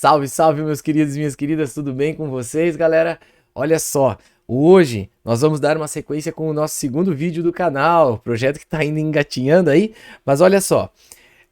Salve, salve, meus queridos e minhas queridas, tudo bem com vocês, galera? Olha só, hoje nós vamos dar uma sequência com o nosso segundo vídeo do canal, projeto que tá ainda engatinhando aí, mas olha só,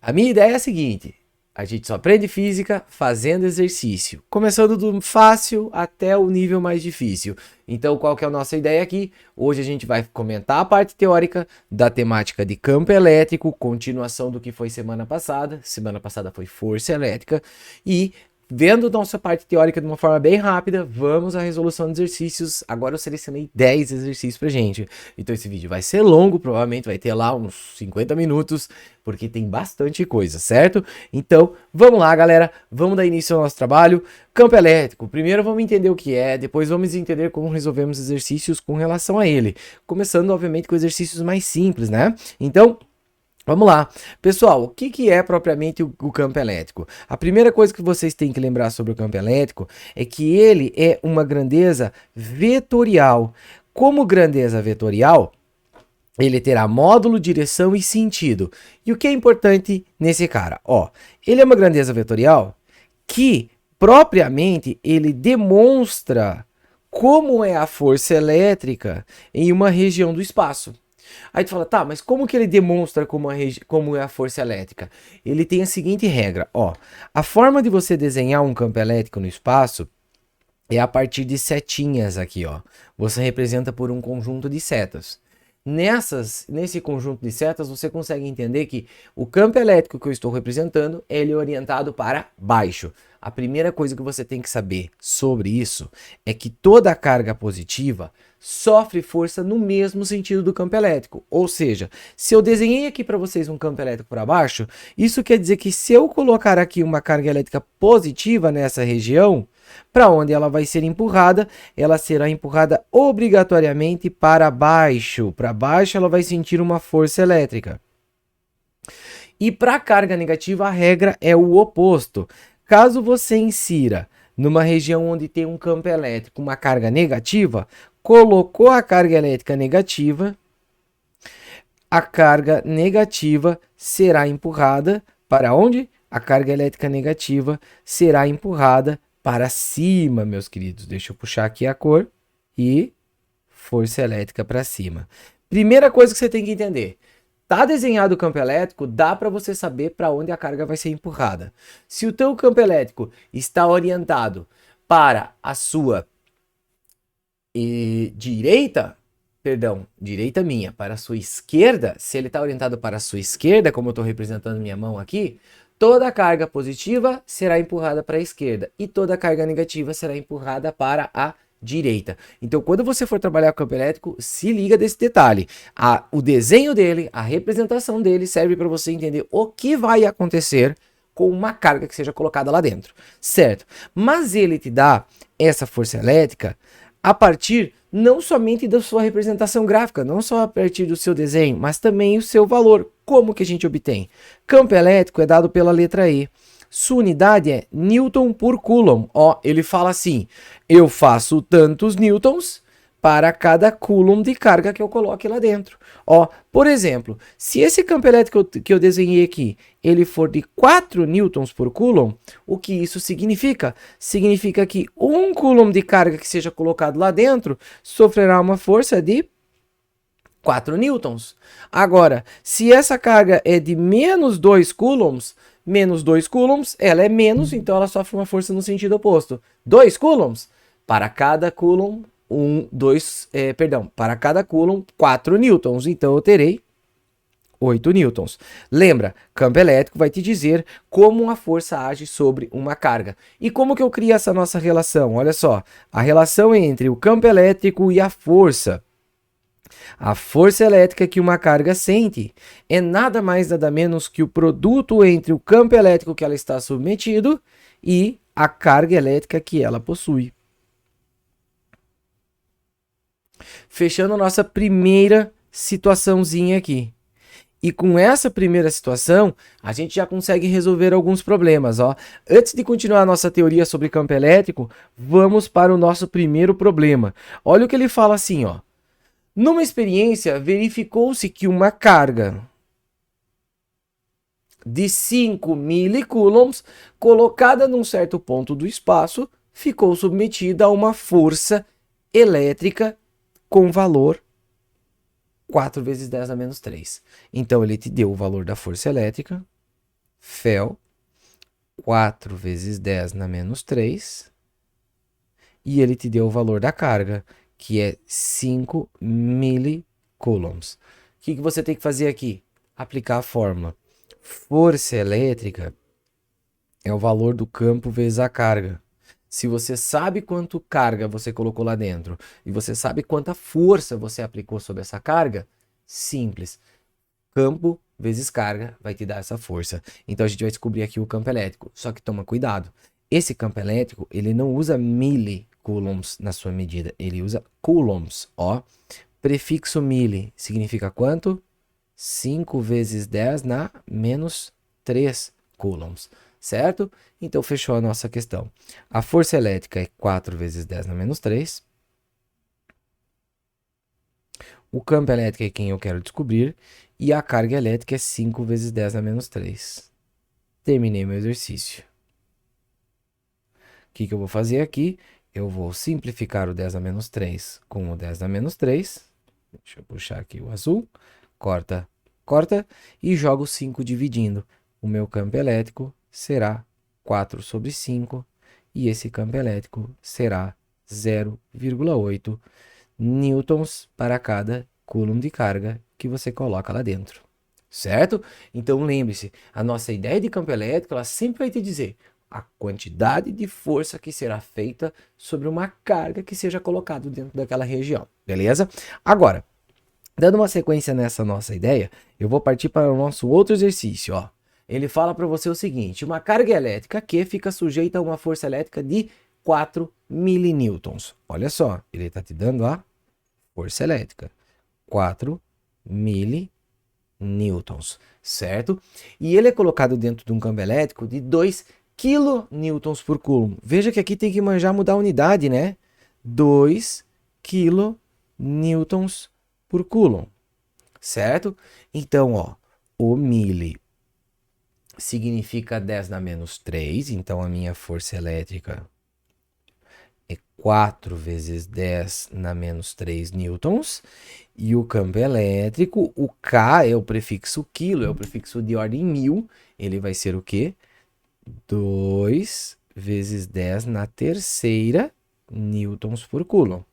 a minha ideia é a seguinte: a gente só aprende física fazendo exercício, começando do fácil até o nível mais difícil. Então, qual que é a nossa ideia aqui? Hoje a gente vai comentar a parte teórica da temática de campo elétrico, continuação do que foi semana passada. Semana passada foi força elétrica e vendo nossa parte teórica de uma forma bem rápida, vamos à resolução de exercícios. Agora eu selecionei 10 exercícios pra gente. Então esse vídeo vai ser longo, provavelmente vai ter lá uns 50 minutos, porque tem bastante coisa, certo? Então, vamos lá, galera. Vamos dar início ao nosso trabalho. Campo elétrico. Primeiro vamos entender o que é, depois vamos entender como resolvemos exercícios com relação a ele. Começando, obviamente, com exercícios mais simples, né? Então, vamos lá. Pessoal, o que é propriamente o campo elétrico? A primeira coisa que vocês têm que lembrar sobre o campo elétrico é que ele é uma grandeza vetorial. Como grandeza vetorial, ele terá módulo, direção e sentido. E o que é importante nesse cara? Ó, ele é uma grandeza vetorial que, propriamente, ele demonstra como é a força elétrica em uma região do espaço. Aí tu fala, tá, mas como que ele demonstra como é a força elétrica? Ele tem a seguinte regra, ó. A forma de você desenhar um campo elétrico no espaço é a partir de setinhas aqui, ó. Você representa por um conjunto de setas. Nesse conjunto de setas, você consegue entender que o campo elétrico que eu estou representando, ele é orientado para baixo. A primeira coisa que você tem que saber sobre isso é que toda carga positiva sofre força no mesmo sentido do campo elétrico. Ou seja, se eu desenhei aqui para vocês um campo elétrico para baixo, isso quer dizer que se eu colocar aqui uma carga elétrica positiva nessa região, para onde ela vai ser empurrada, ela será empurrada obrigatoriamente para baixo. Para baixo ela vai sentir uma força elétrica. E para a carga negativa, a regra é o oposto. Caso você insira numa região onde tem um campo elétrico uma carga negativa, colocou a carga elétrica negativa, a carga negativa será empurrada para onde? A carga elétrica negativa será empurrada para cima, meus queridos. Deixa eu puxar aqui a cor e força elétrica para cima. Primeira coisa que você tem que entender. Tá desenhado o campo elétrico, dá para você saber para onde a carga vai ser empurrada. Se o teu campo elétrico está orientado para a sua direita minha, para a sua esquerda, se ele está orientado para a sua esquerda, como eu estou representando minha mão aqui, toda a carga positiva será empurrada para a esquerda e toda a carga negativa será empurrada para a direita. Então, quando você for trabalhar com o campo elétrico, se liga desse detalhe. O desenho dele, a representação dele serve para você entender o que vai acontecer com uma carga que seja colocada lá dentro, certo? Mas ele te dá essa força elétrica a partir não somente da sua representação gráfica, não só a partir do seu desenho, mas também o seu valor. Como que a gente obtém? Campo elétrico é dado pela letra E. Sua unidade é Newton por Coulomb. Ó, ele fala assim, eu faço tantos newtons para cada coulomb de carga que eu coloque lá dentro. Ó, por exemplo, se esse campo elétrico que eu desenhei aqui, ele for de 4 newtons por coulomb, o que isso significa? Significa que 1 coulomb de carga que seja colocado lá dentro sofrerá uma força de 4 newtons. Agora, se essa carga é de menos 2 coulombs, ela é menos, então ela sofre uma força no sentido oposto. 2 coulombs, para cada coulomb, para cada coulomb, 4 newtons. Então eu terei 8 newtons. Lembra, campo elétrico vai te dizer como a força age sobre uma carga. E como que eu crio essa nossa relação? Olha só, a relação entre o campo elétrico e a força. A força elétrica que uma carga sente é nada mais nada menos que o produto entre o campo elétrico que ela está submetido e a carga elétrica que ela possui. Fechando a nossa primeira situaçãozinha aqui. E com essa primeira situação, a gente já consegue resolver alguns problemas, ó. Antes de continuar a nossa teoria sobre campo elétrico, vamos para o nosso primeiro problema. Olha o que ele fala assim, ó. Numa experiência, verificou-se que uma carga de 5 milicoulombs, colocada num certo ponto do espaço, ficou submetida a uma força elétrica com valor 4 vezes 10 a menos 3. Então, ele te deu o valor da força elétrica, Fel, 4 vezes 10 na menos 3, e ele te deu o valor da carga, que é 5 milicoulombs. O que você tem que fazer aqui? Aplicar a fórmula. Força elétrica é o valor do campo vezes a carga. Se você sabe quanto carga você colocou lá dentro e você sabe quanta força você aplicou sobre essa carga, simples. Campo vezes carga vai te dar essa força. Então a gente vai descobrir aqui o campo elétrico. Só que toma cuidado. Esse campo elétrico, ele não usa milicoulombs na sua medida. Ele usa coulombs. Ó, prefixo mili significa quanto? 5 vezes 10 na menos 3 coulombs. Certo? Então, fechou a nossa questão. A força elétrica é 4 vezes 10 na menos 3. O campo elétrico é quem eu quero descobrir. E a carga elétrica é 5 vezes 10 na menos 3. Terminei meu exercício. O que eu vou fazer aqui? Eu vou simplificar o 10 a menos 3 com o 10 a menos 3. Deixa eu puxar aqui o azul. Corta, corta. E jogo 5 dividindo. O meu campo elétrico será 4 sobre 5 e esse campo elétrico será 0,8 newtons para cada coulomb de carga que você coloca lá dentro, certo? Então lembre-se, a nossa ideia de campo elétrico, ela sempre vai te dizer a quantidade de força que será feita sobre uma carga que seja colocada dentro daquela região, beleza? Agora, dando uma sequência nessa nossa ideia, eu vou partir para o nosso outro exercício, ó. Ele fala para você o seguinte, uma carga elétrica que fica sujeita a uma força elétrica de 4 milinewtons. Olha só, ele está te dando a força elétrica, 4 milinewtons, certo? E ele é colocado dentro de um campo elétrico de 2 kilonewtons por coulomb. Veja que aqui tem que mudar a unidade, né? 2 kilonewtons por coulomb, certo? Então, ó, o mili significa 10 na menos 3, então a minha força elétrica é 4 vezes 10 na menos 3 newtons. E o campo elétrico, o K é o prefixo quilo, é o prefixo de ordem 1000. Ele vai ser o quê? 2 vezes 10 na terceira newtons por coulomb.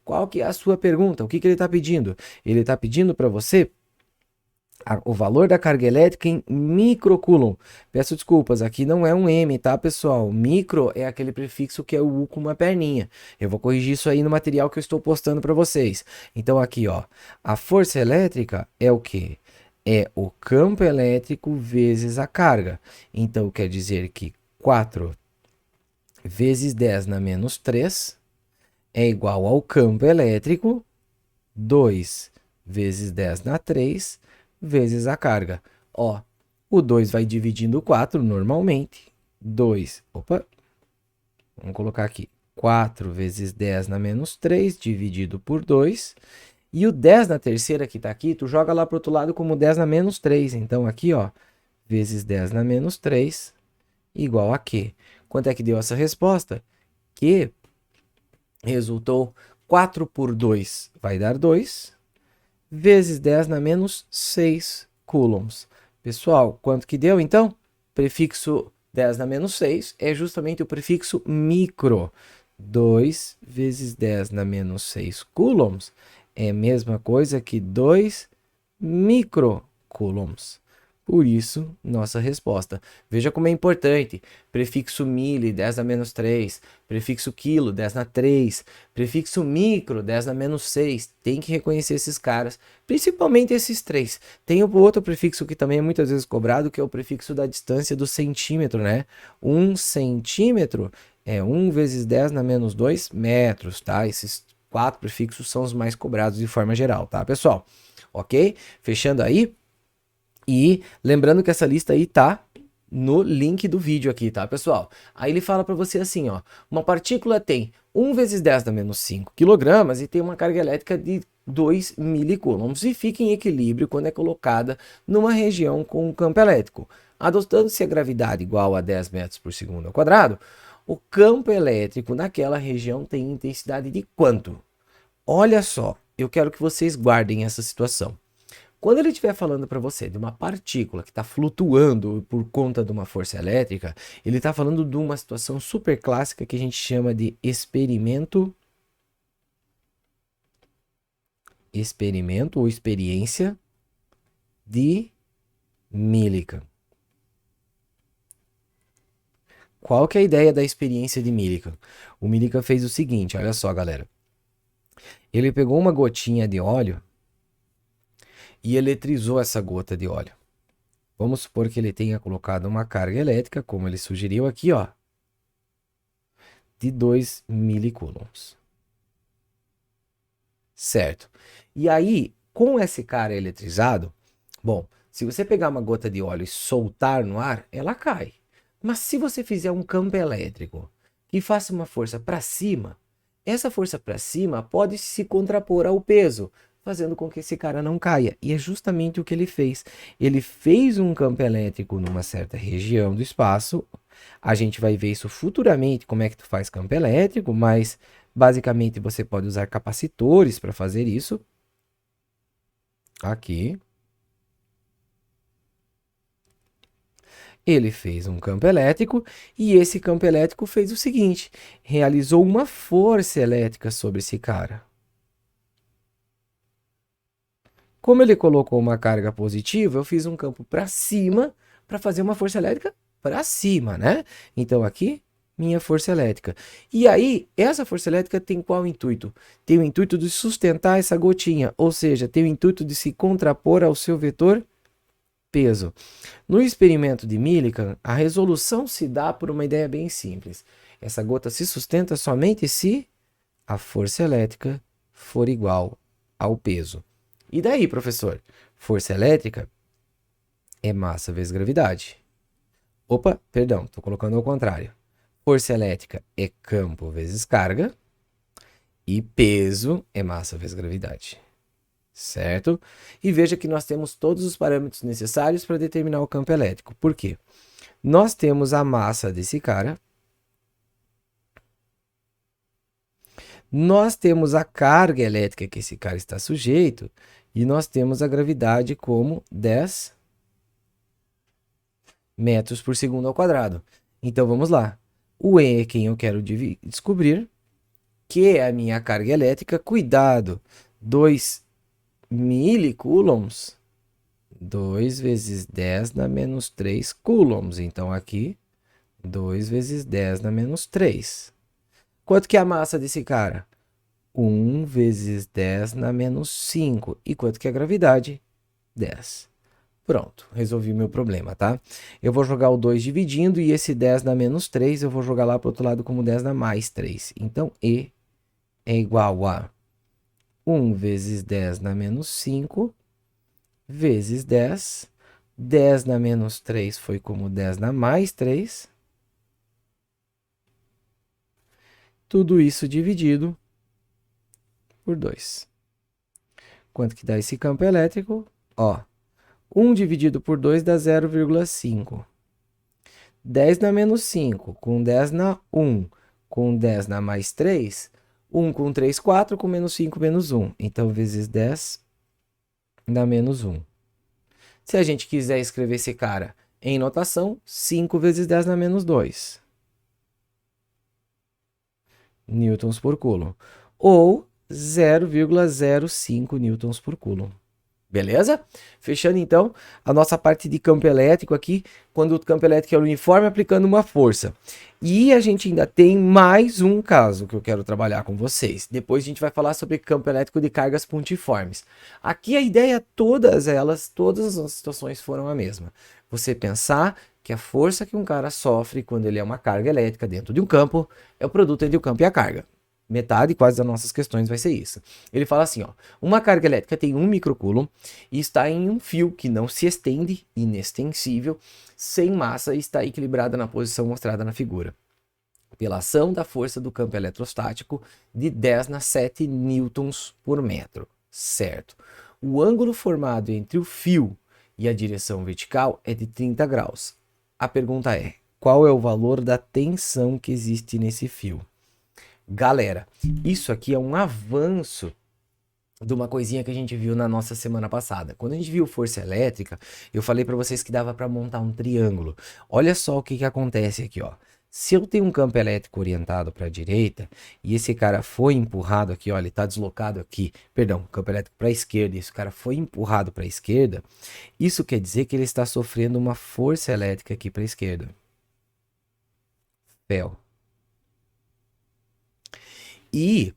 Qual que é a sua pergunta? O que ele está pedindo? Ele está pedindo para você o valor da carga elétrica em microcoulomb. Peço desculpas, aqui não é um M, tá, pessoal? Micro é aquele prefixo que é o U com uma perninha. Eu vou corrigir isso aí no material que eu estou postando para vocês. Então aqui, ó, a força elétrica é o quê? É o campo elétrico vezes a carga. Então quer dizer que 4 vezes 10 na menos 3 é igual ao campo elétrico 2 vezes 10 na 3 vezes a carga. Ó, o 2 vai dividindo o 4 normalmente. 2, vamos colocar aqui. 4 vezes 10 na menos 3 dividido por 2. E o 10 na terceira que está aqui, tu joga lá para o outro lado como 10 na menos 3. Então aqui, ó, vezes 10 na menos 3 igual a quê? Quanto é que deu essa resposta? Que resultou 4 por 2 vai dar 2. Vezes 10 na menos 6 coulombs. Pessoal, quanto que deu então? Prefixo 10 na menos 6 é justamente o prefixo micro. 2 vezes 10 na menos 6 coulombs é a mesma coisa que 2 microcoulombs. Por isso, nossa resposta. Veja como é importante. Prefixo mili, 10 na menos 3. Prefixo quilo, 10 na 3. Prefixo micro, 10 na menos 6. Tem que reconhecer esses caras, principalmente esses três. Tem o outro prefixo que também é muitas vezes cobrado, que é o prefixo da distância do centímetro, né? 1 centímetro é 1 vezes 10 na menos 2 metros, tá? Esses 4 prefixos são os mais cobrados de forma geral, tá, pessoal? Ok? Fechando aí. E lembrando que essa lista aí tá no link do vídeo aqui, tá, pessoal? Aí ele fala para você assim, ó, uma partícula tem 1 vezes 10 na menos 5 kg e tem uma carga elétrica de 2 milicoulombs e fica em equilíbrio quando é colocada numa região com um campo elétrico. Adotando-se a gravidade igual a 10 metros por segundo ao quadrado, o campo elétrico naquela região tem intensidade de quanto? Olha só, eu quero que vocês guardem essa situação. Quando ele estiver falando para você de uma partícula que está flutuando por conta de uma força elétrica, ele está falando de uma situação super clássica que a gente chama de experimento ou experiência de Millikan. Qual que é a ideia da experiência de Millikan? O Millikan fez o seguinte, olha só, galera. Ele pegou uma gotinha de óleo e eletrizou essa gota de óleo. Vamos supor que ele tenha colocado uma carga elétrica, como ele sugeriu aqui, ó, de 2 milicoulombs. Certo. E aí, com esse cara eletrizado, bom, se você pegar uma gota de óleo e soltar no ar, ela cai. Mas se você fizer um campo elétrico que faça uma força para cima, essa força para cima pode se contrapor ao peso, fazendo com que esse cara não caia. E é justamente o que ele fez. Ele fez um campo elétrico numa certa região do espaço. A gente vai ver isso futuramente, como é que tu faz campo elétrico, mas basicamente você pode usar capacitores para fazer isso. Aqui. Ele fez um campo elétrico e esse campo elétrico fez o seguinte, realizou uma força elétrica sobre esse cara. Como ele colocou uma carga positiva, eu fiz um campo para cima para fazer uma força elétrica para cima, né? Então aqui, minha força elétrica. E aí, essa força elétrica tem qual intuito? Tem o intuito de sustentar essa gotinha, ou seja, tem o intuito de se contrapor ao seu vetor peso. No experimento de Millikan, a resolução se dá por uma ideia bem simples. Essa gota se sustenta somente se a força elétrica for igual ao peso. E daí, professor? Força elétrica é massa vezes gravidade. Opa, perdão, estou colocando ao contrário. Força elétrica é campo vezes carga. E peso é massa vezes gravidade. Certo? E veja que nós temos todos os parâmetros necessários para determinar o campo elétrico. Por quê? Nós temos a massa desse cara. Nós temos a carga elétrica que esse cara está sujeito. E nós temos a gravidade como 10 metros por segundo ao quadrado. Então vamos lá. O E é quem eu quero descobrir, que é a minha carga elétrica. Cuidado, 2 milicoulombs, 2 vezes 10 na menos 3 coulombs. Então aqui, 2 vezes 10 na menos 3. Quanto que é a massa desse cara? 1 vezes 10 na menos 5. E quanto que é a gravidade? 10. Pronto, resolvi meu problema, tá? Eu vou jogar o 2 dividindo e esse 10 na menos 3 eu vou jogar lá para o outro lado como 10 na mais 3. Então, E é igual a 1 vezes 10 na menos 5 vezes 10. 10 na menos 3 foi como 10 na mais 3. Tudo isso dividido por 2. Quanto que dá esse campo elétrico? Ó, 1 dividido por 2 dá 0,5. 10 na menos 5, com 10 na 1, com 10 na mais 3, 1 com 3, 4, com menos 5, menos 1. Então, vezes 10 dá menos 1. Se a gente quiser escrever esse cara em notação, 5 vezes 10 dá menos 2. Newtons por coulomb. Ou 0,05 newtons por coulomb. Beleza? Fechando então a nossa parte de campo elétrico aqui, quando o campo elétrico é uniforme aplicando uma força. E a gente ainda tem mais um caso que eu quero trabalhar com vocês. Depois a gente vai falar sobre campo elétrico de cargas pontiformes. Aqui a ideia, todas as situações foram a mesma. Você pensar que a força que um cara sofre quando ele é uma carga elétrica dentro de um campo é o produto entre o campo e a carga. Metade quase das nossas questões vai ser isso. Ele fala assim, ó, uma carga elétrica tem 1 microcoulomb e está em um fio que não se estende, inextensível, sem massa e está equilibrada na posição mostrada na figura, pela ação da força do campo eletrostático de 10 na 7 newtons por metro, certo? O ângulo formado entre o fio e a direção vertical é de 30 graus. A pergunta é, qual é o valor da tensão que existe nesse fio? Galera, isso aqui é um avanço de uma coisinha que a gente viu na nossa semana passada. Quando a gente viu força elétrica, eu falei para vocês que dava para montar um triângulo. Olha só o que acontece aqui, ó. Se eu tenho um campo elétrico orientado para a direita e esse cara foi empurrado aqui, ó, ele está deslocado aqui, perdão, campo elétrico para a esquerda, e esse cara foi empurrado para a esquerda, isso quer dizer que ele está sofrendo uma força elétrica aqui para a esquerda. Fel. E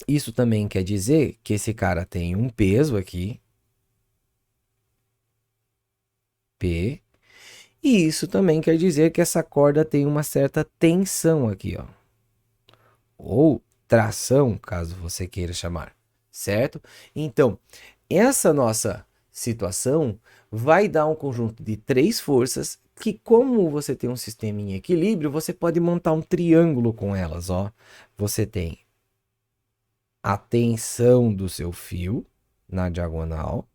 isso também quer dizer que esse cara tem um peso aqui, P, e isso também quer dizer que essa corda tem uma certa tensão aqui, ó. Ou tração, caso você queira chamar, certo? Então, essa nossa situação vai dar um conjunto de 3 forças que, como você tem um sistema em equilíbrio, você pode montar um triângulo com elas, ó. Você tem a tensão do seu fio na diagonal.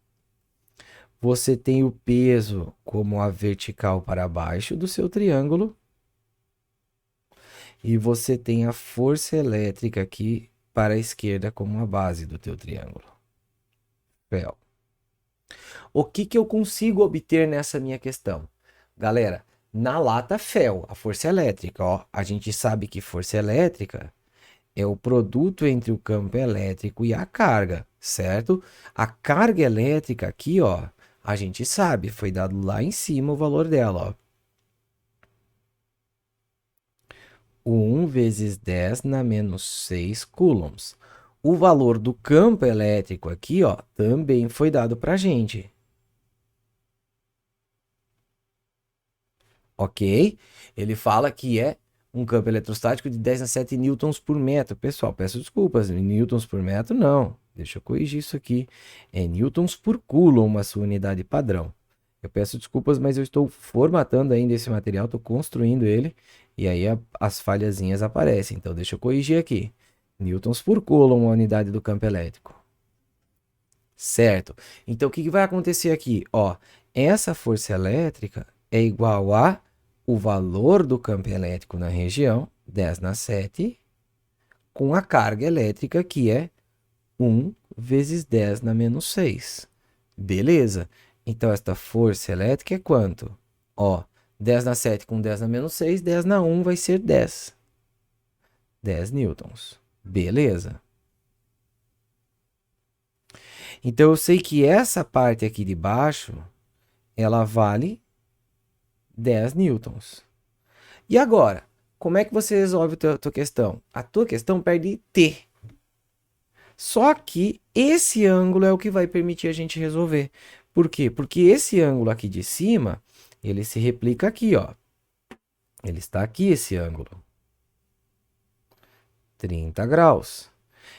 Você tem o peso como a vertical para baixo do seu triângulo. E você tem a força elétrica aqui para a esquerda como a base do teu triângulo. Fel. O que eu consigo obter nessa minha questão? Galera, na lata Fel, a força elétrica, ó, a gente sabe que força elétrica é o produto entre o campo elétrico e a carga, certo? A carga elétrica aqui, ó, a gente sabe, foi dado lá em cima o valor dela, ó. O 1 vezes 10 na menos 6 coulombs. O valor do campo elétrico aqui, ó, também foi dado para a gente. Ok? Ele fala que é um campo eletrostático de 10 a 7 newtons por metro. Pessoal, peço desculpas, newtons por metro não. Deixa eu corrigir isso aqui. É newtons por coulomb a sua unidade padrão. Eu peço desculpas, mas eu estou formatando ainda esse material, estou construindo ele, e aí as falhazinhas aparecem. Então, deixa eu corrigir aqui. Newtons por coulomb a unidade do campo elétrico. Certo? Então, o que vai acontecer aqui? Ó, essa força elétrica é igual a o valor do campo elétrico na região, 10 na 7, com a carga elétrica, que é 1 vezes 10 na menos 6. Beleza? Então, esta força elétrica é quanto? Ó, 10 na 7 com 10 na menos 6, 10 na 1 vai ser 10. 10 newtons. Beleza? Então, eu sei que essa parte aqui de baixo, ela vale 10 newtons. E agora, como é que você resolve a tua questão? A tua questão perde T. Só que esse ângulo é o que vai permitir a gente resolver. Por quê? Porque esse ângulo aqui de cima, ele se replica aqui, ó. Ele está aqui, esse ângulo. 30 graus.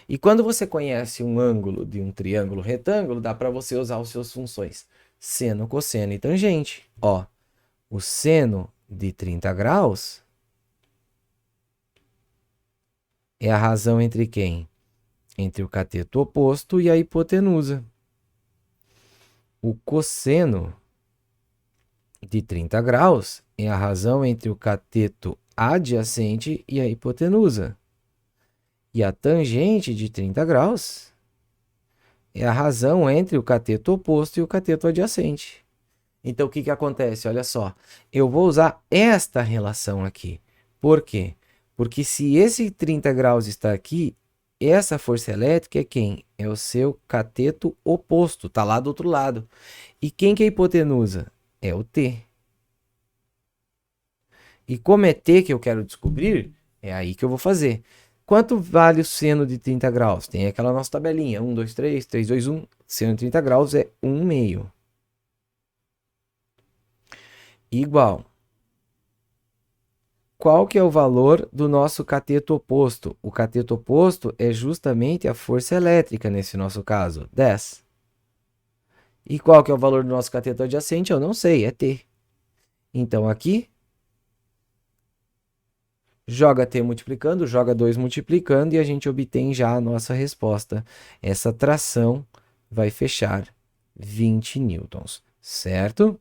E quando você conhece um ângulo de um triângulo retângulo, dá para você usar as suas funções seno, cosseno e tangente. Ó, o seno de 30 graus é a razão entre quem? Entre o cateto oposto e a hipotenusa. O cosseno de 30 graus é a razão entre o cateto adjacente e a hipotenusa. E a tangente de 30 graus é a razão entre o cateto oposto e o cateto adjacente. Então, o que acontece? Olha só, eu vou usar esta relação aqui. Por quê? Porque se esse 30 graus está aqui, essa força elétrica é quem? É o seu cateto oposto, está lá do outro lado. E quem que é a hipotenusa? É o T. E como é T que eu quero descobrir, é aí que eu vou fazer. Quanto vale o seno de 30 graus? Tem aquela nossa tabelinha, 1, 2, 3, 3, 2, 1. Seno de 30 graus é 1/2. Igual. Qual que é o valor do nosso cateto oposto? O cateto oposto é justamente a força elétrica nesse nosso caso, 10. E qual que é o valor do nosso cateto adjacente? Eu não sei, é T. Então, aqui, joga T multiplicando, joga 2 multiplicando e a gente obtém já a nossa resposta. Essa tração vai fechar 20 newtons, certo?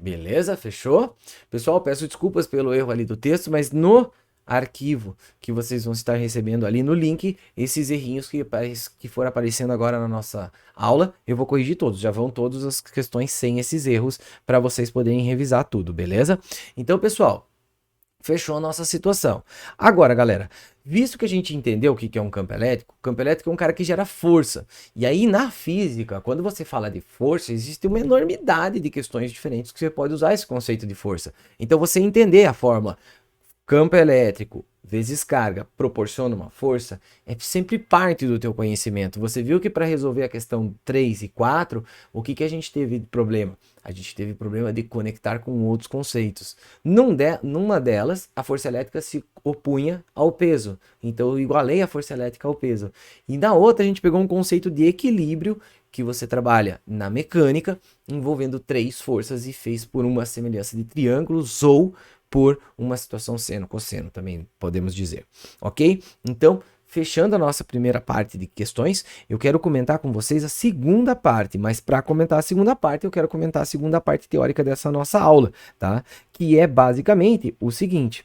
Beleza, fechou? Pessoal, peço desculpas pelo erro ali do texto, mas no arquivo que vocês vão estar recebendo ali no link, esses errinhos que foram aparecendo agora na nossa aula, eu vou corrigir todos, já vão todas as questões sem esses erros para vocês poderem revisar tudo, beleza? Então, pessoal, fechou a nossa situação. Agora, galera, visto que a gente entendeu o que é um campo elétrico é um cara que gera força. E aí, na física, quando você fala de força, existe uma enormidade de questões diferentes que você pode usar esse conceito de força. Então, você entender a fórmula campo elétrico vezes carga proporciona uma força, é sempre parte do teu conhecimento. Você viu que para resolver a questão 3 e 4, o que a gente teve de problema? A gente teve problema de conectar com outros conceitos. Numa delas, a força elétrica se opunha ao peso. Então, eu igualei a força elétrica ao peso. E na outra, a gente pegou um conceito de equilíbrio que você trabalha na mecânica, envolvendo 3 forças e fez por uma semelhança de triângulos ou por uma situação seno-cosseno, também podemos dizer, ok? Então, fechando a nossa primeira parte de questões, eu quero comentar com vocês a segunda parte, mas para comentar a segunda parte, eu quero comentar a segunda parte teórica dessa nossa aula, tá? Que é basicamente o seguinte,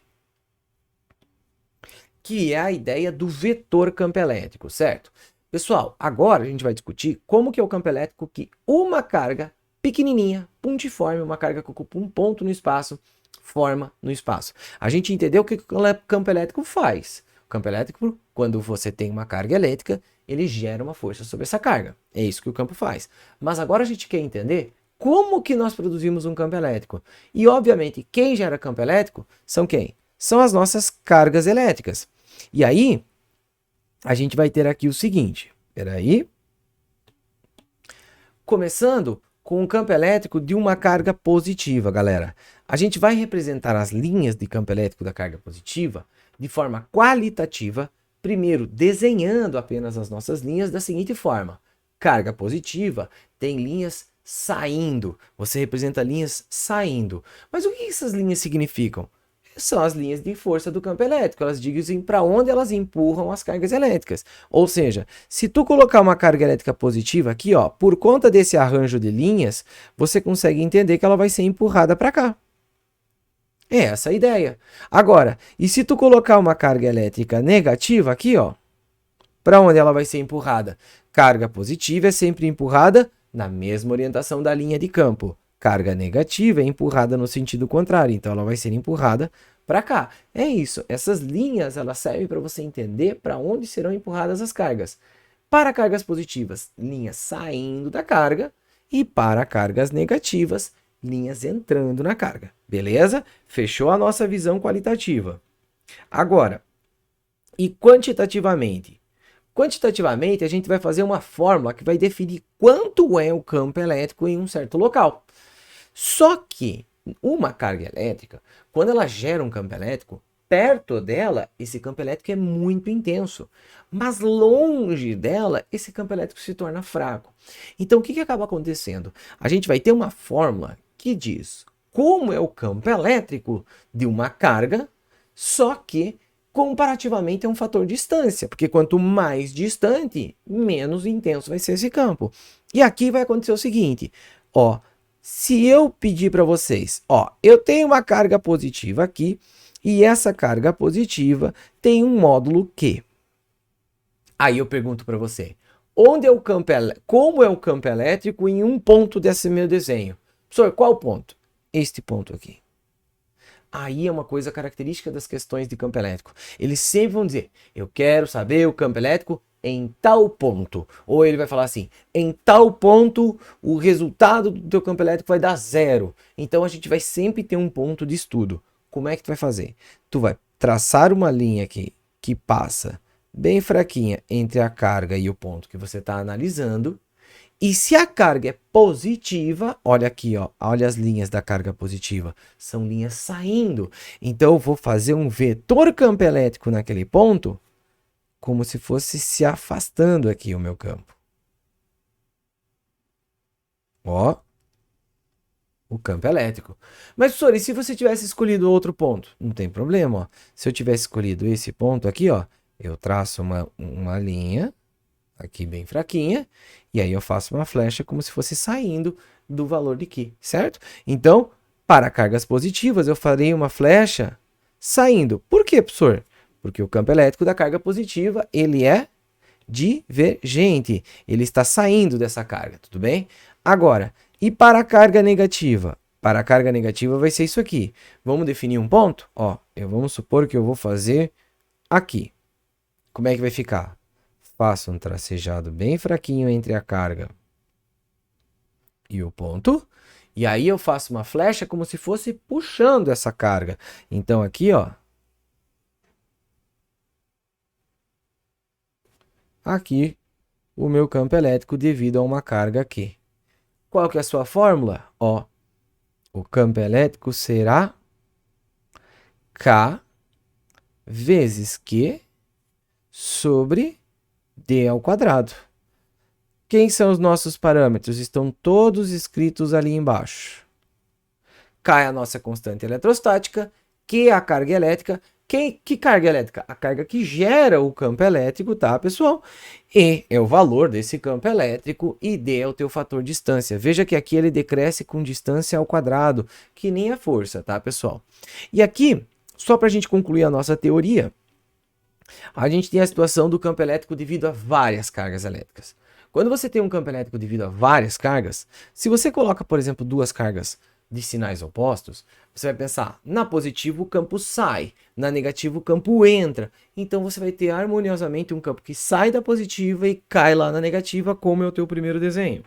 que é a ideia do vetor campo elétrico, certo? Pessoal, agora a gente vai discutir como que é o campo elétrico que uma carga pequenininha, pontiforme, uma carga que ocupa um ponto no espaço, forma no espaço. A gente entendeu o que o campo elétrico faz. O campo elétrico, quando você tem uma carga elétrica, ele gera uma força sobre essa carga. É isso que o campo faz. Mas agora a gente quer entender como que nós produzimos um campo elétrico. E, obviamente, quem gera campo elétrico são quem? São as nossas cargas elétricas. E aí, a gente vai ter aqui o seguinte. Espera aí. Começando com um campo elétrico de uma carga positiva, galera. A gente vai representar as linhas de campo elétrico da carga positiva de forma qualitativa, primeiro desenhando apenas as nossas linhas da seguinte forma. Carga positiva tem linhas saindo, você representa linhas saindo. Mas o que essas linhas significam? São as linhas de força do campo elétrico, elas dizem para onde elas empurram as cargas elétricas. Ou seja, se tu colocar uma carga elétrica positiva aqui, ó, por conta desse arranjo de linhas, você consegue entender que ela vai ser empurrada para cá. É essa a ideia. Agora, e se tu colocar uma carga elétrica negativa aqui, ó, para onde ela vai ser empurrada? Carga positiva é sempre empurrada na mesma orientação da linha de campo. Carga negativa é empurrada no sentido contrário, então ela vai ser empurrada para cá. É isso, essas linhas elas servem para você entender para onde serão empurradas as cargas. Para cargas positivas, linhas saindo da carga, e para cargas negativas, linhas entrando na carga. Beleza? Fechou a nossa visão qualitativa. Agora, e quantitativamente? Quantitativamente, a gente vai fazer uma fórmula que vai definir quanto é o campo elétrico em um certo local. Só que uma carga elétrica, quando ela gera um campo elétrico, perto dela, esse campo elétrico é muito intenso. Mas longe dela, esse campo elétrico se torna fraco. Então, o que acaba acontecendo? A gente vai ter uma fórmula que diz como é o campo elétrico de uma carga, só que comparativamente é um fator distância, porque quanto mais distante, menos intenso vai ser esse campo. E aqui vai acontecer o seguinte, ó, se eu pedir para vocês, ó, eu tenho uma carga positiva aqui, e essa carga positiva tem um módulo Q. Aí eu pergunto para você, onde é o campo como é o campo elétrico em um ponto desse meu desenho? Professor, qual ponto? Este ponto aqui. Aí é uma coisa característica das questões de campo elétrico. Eles sempre vão dizer, eu quero saber o campo elétrico em tal ponto. Ou ele vai falar assim, em tal ponto o resultado do teu campo elétrico vai dar 0. Então a gente vai sempre ter um ponto de estudo. Como é que tu vai fazer? Tu vai traçar uma linha aqui que passa bem fraquinha entre a carga e o ponto que você está analisando. E se a carga é positiva, olha aqui, ó, olha as linhas da carga positiva, são linhas saindo. Então eu vou fazer um vetor campo elétrico naquele ponto, como se fosse se afastando aqui o meu campo. Ó, o campo elétrico. Mas, professor, e se você tivesse escolhido outro ponto? Não tem problema, ó. Se eu tivesse escolhido esse ponto aqui, ó, eu traço uma linha aqui bem fraquinha, e aí eu faço uma flecha como se fosse saindo do valor de Q, certo? Então, para cargas positivas, eu farei uma flecha saindo. Por quê, professor? Porque o campo elétrico da carga positiva, ele é divergente. Ele está saindo dessa carga, tudo bem? Agora, e para a carga negativa? Para a carga negativa vai ser isso aqui. Vamos definir um ponto? Ó, vamos supor que eu vou fazer aqui. Como é que vai ficar? Faço um tracejado bem fraquinho entre a carga e o ponto. E aí eu faço uma flecha como se fosse puxando essa carga. Então aqui, ó. Aqui o meu campo elétrico devido a uma carga aqui. Qual que é a sua fórmula? Ó, o campo elétrico será K vezes Q sobre D ao quadrado. Quem são os nossos parâmetros? Estão todos escritos ali embaixo. K é a nossa constante eletrostática, Q é a carga elétrica. Que carga elétrica? A carga que gera o campo elétrico, tá, pessoal? E é o valor desse campo elétrico e D é o teu fator distância. Veja que aqui ele decresce com distância ao quadrado, que nem a força, tá, pessoal? E aqui, só para a gente concluir a nossa teoria, a gente tem a situação do campo elétrico devido a várias cargas elétricas. Quando você tem um campo elétrico devido a várias cargas, se você coloca, por exemplo, duas cargas de sinais opostos, você vai pensar, na positiva o campo sai, na negativa o campo entra. Então você vai ter harmoniosamente um campo que sai da positiva e cai lá na negativa, como é o teu primeiro desenho.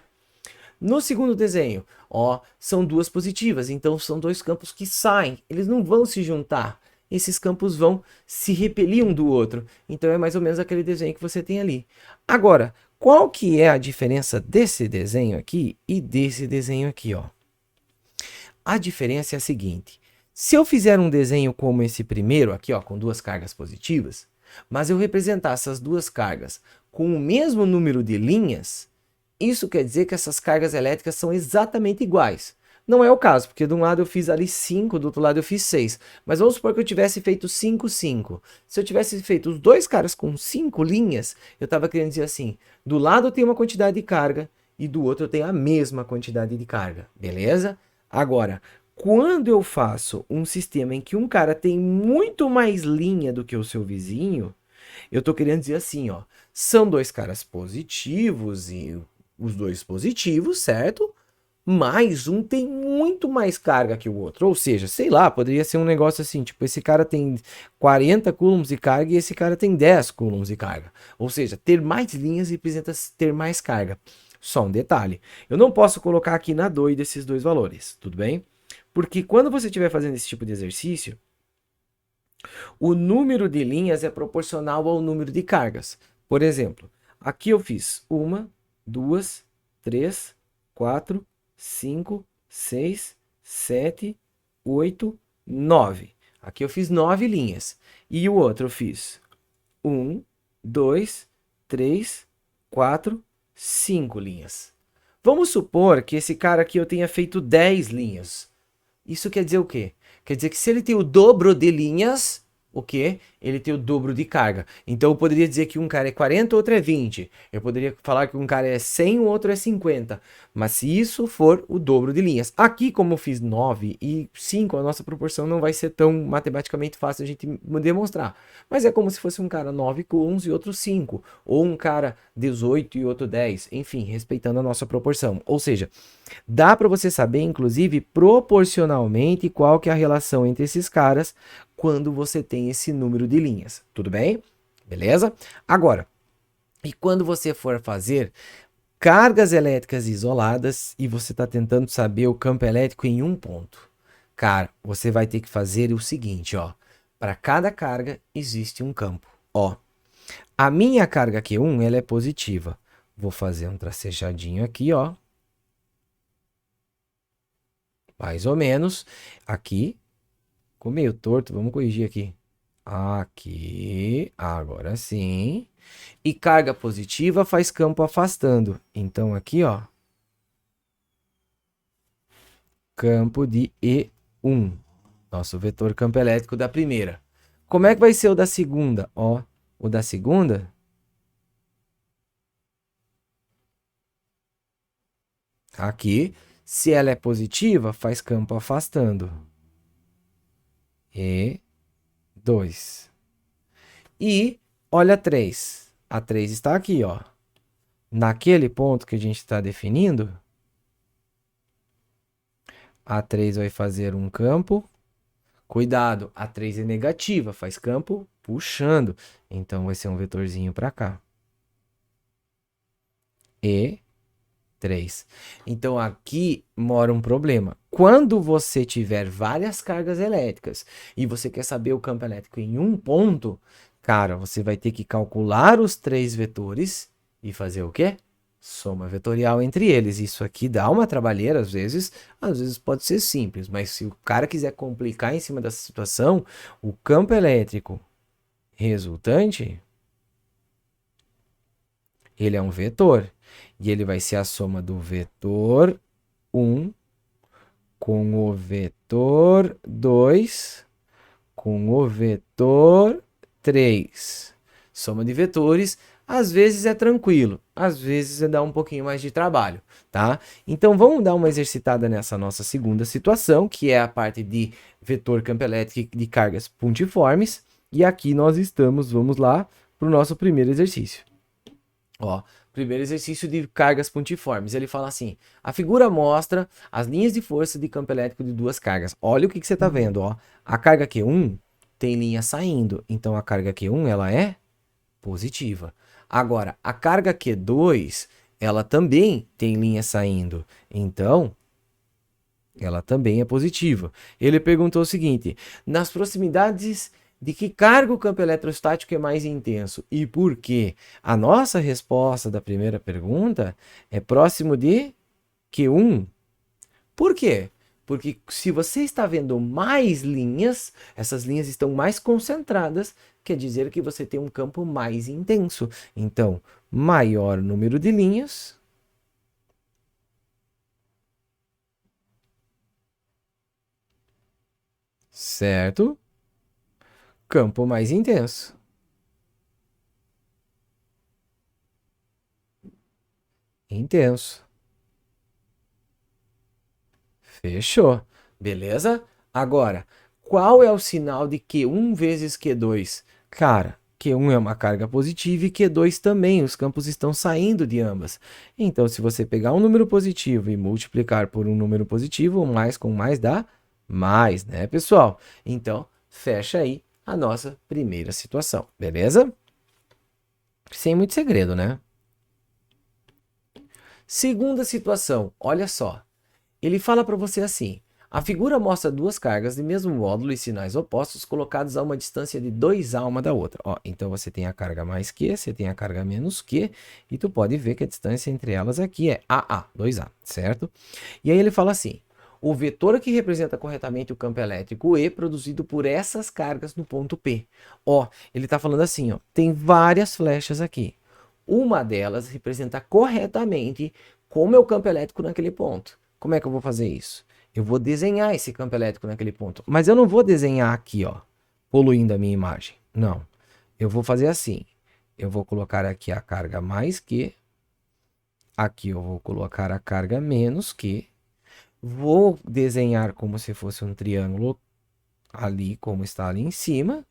No segundo desenho, ó, são duas positivas, então são dois campos que saem, eles não vão se juntar. Esses campos vão se repelir um do outro. Então é mais ou menos aquele desenho que você tem ali. Agora, qual que é a diferença desse desenho aqui e desse desenho aqui, ó? A diferença é a seguinte: se eu fizer um desenho como esse primeiro aqui, ó, com duas cargas positivas, mas eu representar essas duas cargas com o mesmo número de linhas, isso quer dizer que essas cargas elétricas são exatamente iguais. Não é o caso, porque de um lado eu fiz ali 5, do outro lado eu fiz 6. Mas vamos supor que eu tivesse feito 5, 5. Se eu tivesse feito os dois caras com 5 linhas, eu estava querendo dizer assim, do lado eu tenho uma quantidade de carga e do outro eu tenho a mesma quantidade de carga, beleza? Agora, quando eu faço um sistema em que um cara tem muito mais linha do que o seu vizinho, eu estou querendo dizer assim, ó, são dois caras positivos e os dois positivos, certo? Mas um tem muito mais carga que o outro. Ou seja, sei lá, poderia ser um negócio assim, tipo, esse cara tem 40 coulombs de carga e esse cara tem 10 coulombs de carga. Ou seja, ter mais linhas representa ter mais carga. Só um detalhe, eu não posso colocar aqui na doida esses dois valores, tudo bem? Porque quando você estiver fazendo esse tipo de exercício, o número de linhas é proporcional ao número de cargas. Por exemplo, aqui eu fiz 1, 2, 3, 4, 5, 6, 7, 8, 9. Aqui eu fiz 9 linhas. E o outro eu fiz 1, 2, 3, 4, 5 linhas. Vamos supor que esse cara aqui eu tenha feito 10 linhas. Isso quer dizer o quê? Quer dizer que se ele tem o dobro de linhas, o quê? Ele tem o dobro de carga. Então eu poderia dizer que um cara é 40, outro é 20. Eu poderia falar que um cara é 100, o outro é 50. Mas se isso for o dobro de linhas. Aqui, como eu fiz 9 e 5, a nossa proporção não vai ser tão matematicamente fácil a gente demonstrar. Mas é como se fosse um cara 9 coulombs e outro 5. Ou um cara 18 e outro 10. Enfim, respeitando a nossa proporção. Ou seja, dá para você saber, inclusive, proporcionalmente qual que é a relação entre esses caras quando você tem esse número de linhas. Tudo bem? Beleza? Agora, e quando você for fazer cargas elétricas isoladas e você está tentando saber o campo elétrico em um ponto? Cara, você vai ter que fazer o seguinte, ó. Para cada carga existe um campo. Ó, a minha carga Q1, ela é positiva. Vou fazer um tracejadinho aqui, ó. Mais ou menos. Aqui. Ficou meio torto, vamos corrigir aqui. Aqui, agora sim. E carga positiva faz campo afastando. Então aqui, ó. Campo de E1. Nosso vetor campo elétrico da primeira. Como é que vai ser o da segunda? Ó, o da segunda Aqui, se ela é positiva, faz campo afastando. E 2. E olha a 3. A 3 está aqui, ó. Naquele ponto que a gente está definindo, a 3 vai fazer um campo. Cuidado, a 3 é negativa, faz campo puxando. Então vai ser um vetorzinho para cá. E 3. Então aqui mora um problema. Quando você tiver várias cargas elétricas e você quer saber o campo elétrico em um ponto, cara, você vai ter que calcular os 3 vetores e fazer o quê? Soma vetorial entre eles. Isso aqui dá uma trabalheira às vezes pode ser simples, mas se o cara quiser complicar em cima dessa situação, o campo elétrico resultante, ele é um vetor. E ele vai ser a soma do vetor 1 com o vetor 2 com o vetor 3. Soma de vetores, às vezes é tranquilo, às vezes dá um pouquinho mais de trabalho, tá? Então vamos dar uma exercitada nessa nossa segunda situação, que é a parte de vetor campo elétrico de cargas pontiformes. E aqui nós estamos, vamos lá, para o nosso primeiro exercício. Ó, primeiro exercício de cargas pontiformes. Ele fala assim: a figura mostra as linhas de força de campo elétrico de duas cargas. Olha o que você está vendo, ó. A carga Q1 tem linha saindo, então a carga Q1 ela é positiva. Agora, a carga Q2 ela também tem linha saindo, então ela também é positiva. Ele perguntou o seguinte: nas proximidades de que carga o campo eletrostático é mais intenso e por quê? A nossa resposta da primeira pergunta é próximo de Q1. Por quê? Porque se você está vendo mais linhas, essas linhas estão mais concentradas, quer dizer que você tem um campo mais intenso. Então, maior número de linhas, certo? Campo mais intenso. Intenso. Fechou. Beleza? Agora, qual é o sinal de Q1 vezes Q2? Cara, Q1 é uma carga positiva e Q2 também. Os campos estão saindo de ambas. Então, se você pegar um número positivo e multiplicar por um número positivo, mais com mais dá mais, né, pessoal? Então, fecha aí a nossa primeira situação. Beleza? Sem muito segredo, né? Segunda situação, olha só. Ele fala para você assim: a figura mostra duas cargas de mesmo módulo e sinais opostos colocados a uma distância de 2A uma da outra. Ó, então você tem a carga mais Q, você tem a carga menos Q, e tu pode ver que a distância entre elas aqui é AA, 2A, certo? E aí ele fala assim: o vetor que representa corretamente o campo elétrico E produzido por essas cargas no ponto P. Ó, ele está falando assim, ó, tem várias flechas aqui. Uma delas representa corretamente como é o campo elétrico naquele ponto. Como é que eu vou fazer isso? Eu vou desenhar esse campo elétrico naquele ponto. Mas eu não vou desenhar aqui, ó, poluindo a minha imagem. Não. Eu vou fazer assim. Eu vou colocar aqui a carga mais Q. Aqui eu vou colocar a carga menos Q. Vou desenhar como se fosse um triângulo ali, como está ali em cima.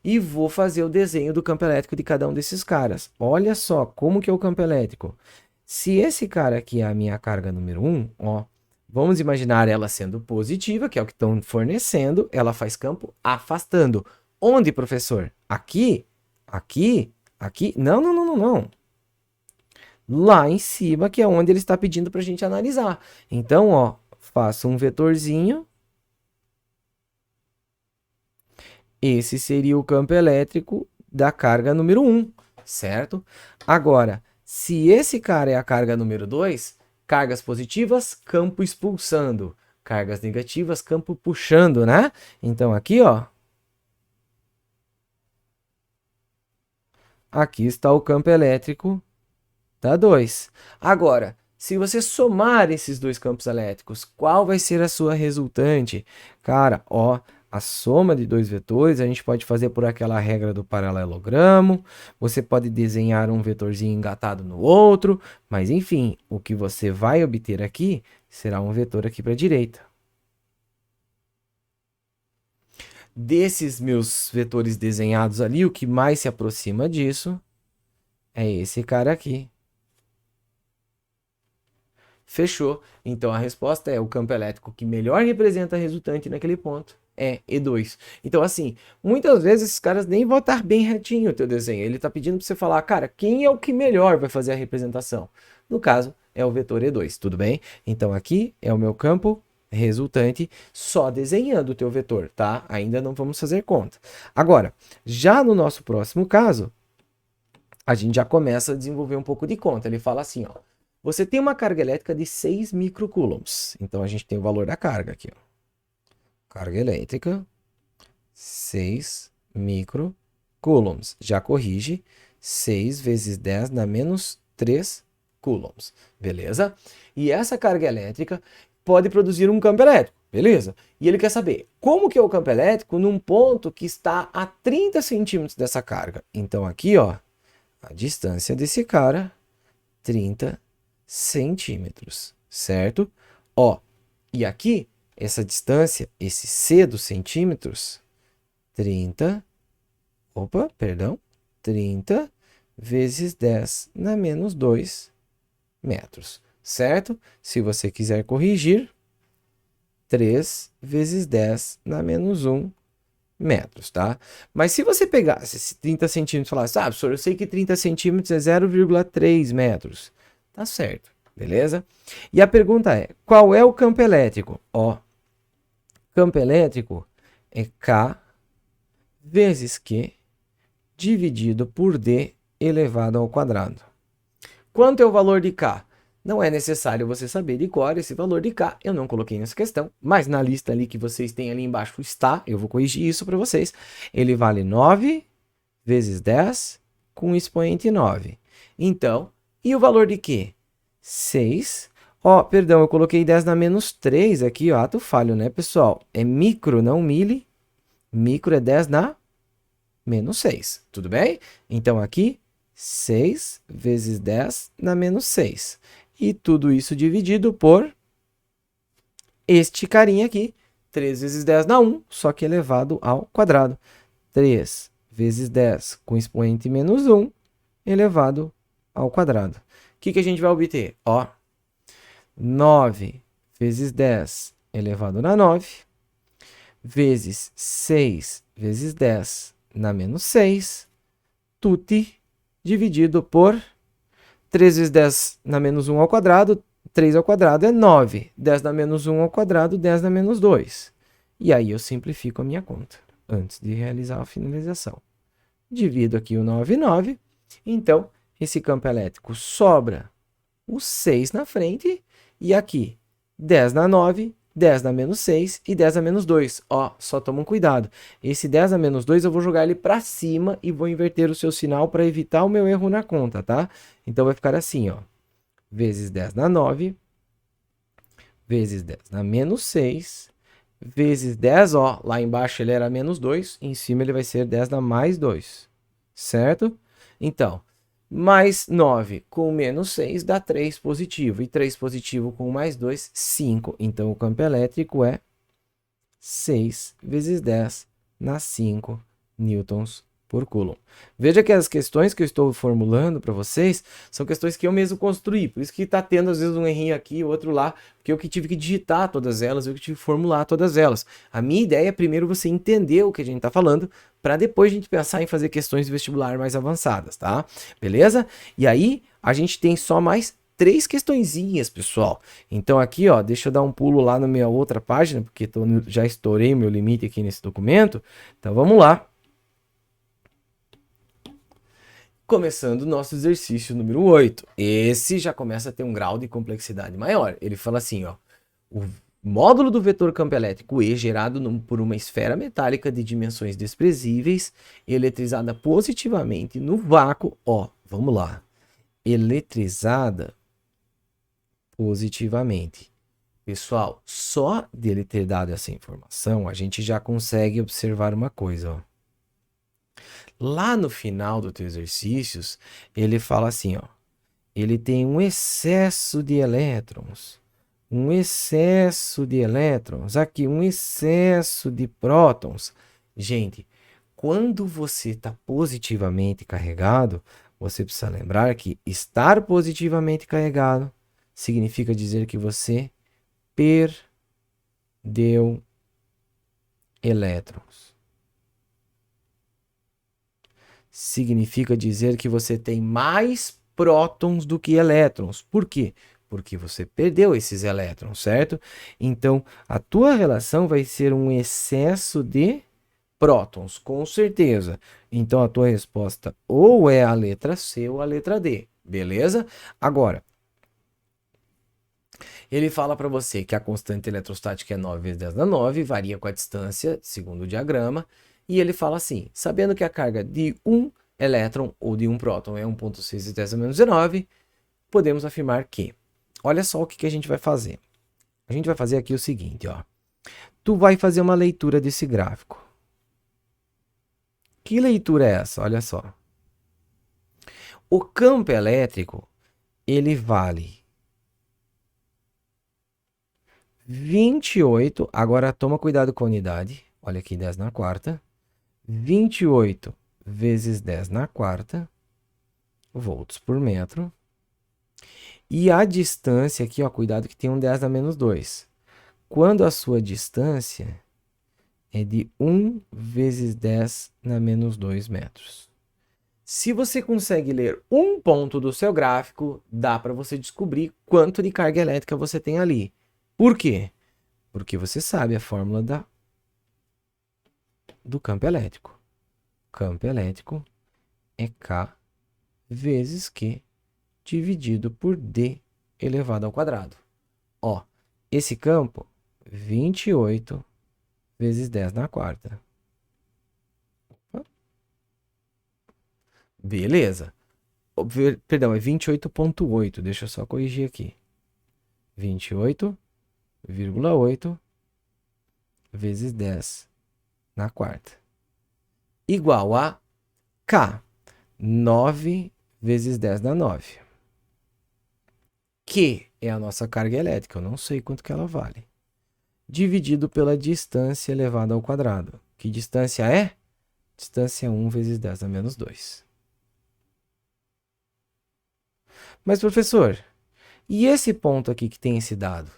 E vou fazer o desenho do campo elétrico de cada um desses caras. Olha só como que é o campo elétrico. Se esse cara aqui é a minha carga número 1, ó, vamos imaginar ela sendo positiva, que é o que estão fornecendo, ela faz campo afastando. Onde, professor? Aqui? Aqui? Aqui? Não, não, não, não, não. Lá em cima, que é onde ele está pedindo para a gente analisar. Então, ó, faço um vetorzinho. Esse seria o campo elétrico da carga número 1, certo? Agora, se esse cara é a carga número 2, cargas positivas, campo expulsando. Cargas negativas, campo puxando, né? Então, aqui, ó. Aqui está o campo elétrico da 2. Agora, se você somar esses dois campos elétricos, qual vai ser a sua resultante? Cara, ó, a soma de dois vetores, a gente pode fazer por aquela regra do paralelogramo, você pode desenhar um vetorzinho engatado no outro, mas enfim, o que você vai obter aqui será um vetor aqui para a direita. Desses meus vetores desenhados ali, o que mais se aproxima disso é esse cara aqui. Fechou. Então a resposta é o campo elétrico que melhor representa a resultante naquele ponto é E2. Então assim, muitas vezes esses caras nem vão estar bem retinho o teu desenho. Ele está pedindo para você falar, cara, quem é o que melhor vai fazer a representação? No caso, é o vetor E2, tudo bem? Então aqui é o meu campo resultante só desenhando o teu vetor, tá? Ainda não vamos fazer conta. Agora, já no nosso próximo caso, a gente já começa a desenvolver um pouco de conta. Ele fala assim, ó, você tem uma carga elétrica de 6 microcoulombs. Então a gente tem o valor da carga aqui, ó. Carga elétrica, 6 microcoulombs. Já corrige, 6 vezes 10 dá menos 3 coulombs. Beleza? E essa carga elétrica pode produzir um campo elétrico. Beleza? E ele quer saber como que é o campo elétrico num ponto que está a 30 centímetros dessa carga. Então aqui, ó, a distância desse cara, 30 centímetros, certo? Ó, e aqui, essa distância, esse C dos centímetros, 30 vezes 10 na menos 2 metros, certo? Se você quiser corrigir, 3 vezes 10 na menos 1 metros, tá? Mas se você pegasse esse 30 centímetros e falasse, ah, professor, eu sei que 30 centímetros é 0,3 metros. Tá certo, beleza? E a pergunta é, qual é o campo elétrico? Ó, campo elétrico é K vezes Q dividido por D elevado ao quadrado. Quanto é o valor de K? Não é necessário você saber de cor esse valor de K, eu não coloquei nessa questão, mas na lista ali que vocês têm ali embaixo está, eu vou corrigir isso para vocês. Ele vale 9 vezes 10 com expoente 9. Então, e o valor de Q? 6. Ó, perdão, eu coloquei 10 na menos 3 aqui, ó, ato falho, né, pessoal? É micro, não mili. Micro é 10 na menos 6, tudo bem? Então aqui, 6 vezes 10 na menos 6. E tudo isso dividido por este carinha aqui, 3 vezes 10 na 1, só que elevado ao quadrado. 3 vezes 10 com expoente menos 1, elevado ao quadrado. O que a gente vai obter? Ó, 9 vezes 10 elevado na 9, vezes 6 vezes 10 na menos 6, tudo dividido por 3 vezes 10 na menos 1 ao quadrado, 3 ao quadrado é 9. 10 na menos 1 ao quadrado, 10 na menos 2. E aí eu simplifico a minha conta, antes de realizar a finalização. Divido aqui o 9 e 9. Então, esse campo elétrico sobra o 6 na frente. E aqui, 10 na 9, 10 na menos 6 e 10 na menos 2. Ó, só toma um cuidado. Esse 10 na menos 2 eu vou jogar ele para cima e vou inverter o seu sinal para evitar o meu erro na conta, tá? Então vai ficar assim, ó. Vezes 10 na 9, vezes 10 na menos 6, vezes 10, ó, lá embaixo ele era menos 2, em cima ele vai ser 10 na mais 2, certo? Então, mais 9 com menos 6 dá 3 positivo, e 3 positivo com mais 2, 5. Então, o campo elétrico é 6 vezes 10 na 5 newtons por coulomb. Veja que as questões que eu estou formulando para vocês são questões que eu mesmo construí, por isso que está tendo às vezes um errinho aqui, outro lá, porque eu que tive que digitar todas elas, eu que tive que formular todas elas. A minha ideia é primeiro você entender o que a gente está falando, para depois a gente pensar em fazer questões de vestibular mais avançadas, tá? Beleza? E aí, a gente tem só mais 3 questõezinhas, pessoal. Então aqui, ó, deixa eu dar um pulo lá na minha outra página, porque já estourei o meu limite aqui nesse documento. Então vamos lá. Começando o nosso exercício número 8. Esse já começa a ter um grau de complexidade maior. Ele fala assim, ó, o módulo do vetor campo elétrico E gerado por uma esfera metálica de dimensões desprezíveis, eletrizada positivamente no vácuo, ó, vamos lá, eletrizada positivamente Pessoal, só dele ter dado essa informação, a gente já consegue observar uma coisa, ó. Lá no final do teu exercícios, ele fala assim, ó, ele tem um excesso de elétrons, aqui um excesso de prótons. Gente, quando você está positivamente carregado, você precisa lembrar que estar positivamente carregado significa dizer que você perdeu elétrons. Significa dizer que você tem mais prótons do que elétrons. Por quê? Porque você perdeu esses elétrons, certo? Então, a tua relação vai ser um excesso de prótons, com certeza. Então, a tua resposta ou é a letra C ou a letra D, beleza? Agora, ele fala para você que a constante eletrostática é 9 vezes 10 na 9, varia com a distância, segundo o diagrama, e ele fala assim, sabendo que a carga de um elétron ou de um próton é 1,6 vezes 10 a menos 19, podemos afirmar que, olha só o que a gente vai fazer. A gente vai fazer aqui o seguinte, ó. Tu vai fazer uma leitura desse gráfico. Que leitura é essa? Olha só. O campo elétrico, ele vale 28, agora toma cuidado com a unidade, olha aqui 10 na quarta, 28 vezes 10 na quarta, volts por metro, e a distância aqui, ó, cuidado que tem um 10 na menos 2, quando a sua distância é de 1 vezes 10 na menos 2 metros. Se você consegue ler um ponto do seu gráfico, dá para você descobrir quanto de carga elétrica você tem ali. Por quê? Porque você sabe a fórmula do campo elétrico. Campo elétrico é K vezes Q dividido por D elevado ao quadrado. Ó, esse campo, 28 vezes 10 na quarta. Beleza. Perdão, é 28,8. Deixa eu só corrigir aqui. 28,8 vezes 10 na quarta. Igual a K. 9 vezes 10 na 9. Que é a nossa carga elétrica. Eu não sei quanto que ela vale. Dividido pela distância elevada ao quadrado. Que distância é? Distância é 1 vezes 10 a menos 2. Mas, professor, e esse ponto aqui que tem esse dado?